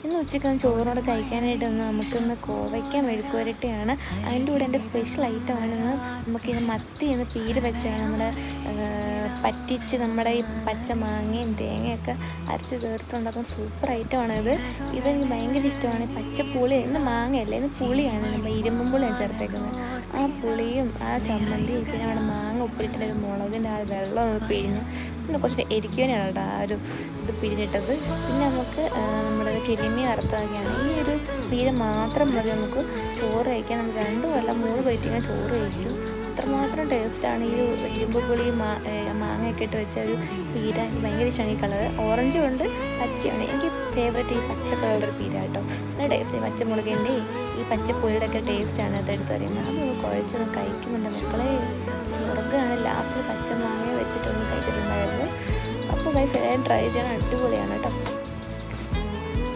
ഇന്ന് ഉച്ചയ്ക്ക് ചോറോടെ കഴിക്കാനായിട്ട് നമുക്കിന്ന് കോവയ്ക്ക മെഴുക്കുവരട്ടിയാണ്. അതിൻ്റെ കൂടെ എൻ്റെ സ്പെഷ്യൽ ഐറ്റമാണിന്ന്. നമുക്കിന്ന് മത്തിന്ന് പീര് വെച്ചാണ് നമ്മുടെ പറ്റിച്ച് നമ്മുടെ ഈ പച്ച മാങ്ങയും തേങ്ങയൊക്കെ അരച്ച് ചേർത്തുണ്ടാക്കുന്ന സൂപ്പർ ഐറ്റമാണിത്. ഇതെനിക്ക് ഭയങ്കര ഇഷ്ടമാണ്. പച്ചപ്പുളി ഇന്ന് മാങ്ങയല്ല, ഇന്ന് പുളിയാണ്, നമ്മുടെ ഇരുമ്പും പുളിയാണ് ചേർത്തേക്കുന്നത്. ആ പുളിയും ആ ചമ്മന്തിയും പിന്നെ അവിടെ മാങ്ങ ഉപ്പിട്ടിട്ട് ഒരു മുളകിൻ്റെ ആ വെള്ളം ഒന്ന് പിഴിഞ്ഞ് പിന്നെ കുറച്ച് എരിക്കുവേനാണ് കേട്ടോ ആ ഒരു ഇത് പിഴിഞ്ഞിട്ടത്. പിന്നെ നമുക്ക് നമ്മുടെ കിളിമീൻ വറുത്തതൊക്കെയാണ്. ഈ ഒരു പീര മാത്രം മതി നമുക്ക് ചോറ് കഴിക്കാൻ. നമുക്ക് 2 കൊല്ലം 3 പ്ലേറ്റിങ്ങനെ ചോറ് കഴിക്കും. അത്രമാത്രം ടേസ്റ്റാണ് ഈ ഇരുമ്പ് പുളി മാങ്ങയൊക്കെ ഇട്ട് വെച്ച ഒരു പീര. എനിക്ക് ഭയങ്കര ഇഷ്ടമാണ് ഈ കളർ. ഓറഞ്ചും ഉണ്ട്, പച്ചയാണ്. എനിക്ക് ഫേവറേറ്റ് ഈ പച്ച കളറുടെ പീര കേട്ടോ. നല്ല ടേസ്റ്റ്. പച്ചമുളകിൻ്റെ ഈ പച്ചപ്പുളിയുടെ ഒക്കെ ടേസ്റ്റാണ് അതെടുത്ത് അറിയുന്നത്. അതൊന്ന് കുഴച്ചൊന്ന് കഴിക്കുന്നുണ്ട് മക്കളെ, സ്വർഗ്ഗമാണ്. ലാസ്റ്റ് പച്ച മാങ്ങ വെച്ചിട്ടൊന്ന് കഴിച്ചിട്ടുണ്ടായിരുന്നു. അപ്പോൾ ഗൈസ് എല്ലാവരും ട്രൈ ചെയ്യണം, അടിപൊളിയാണ് കേട്ടോ.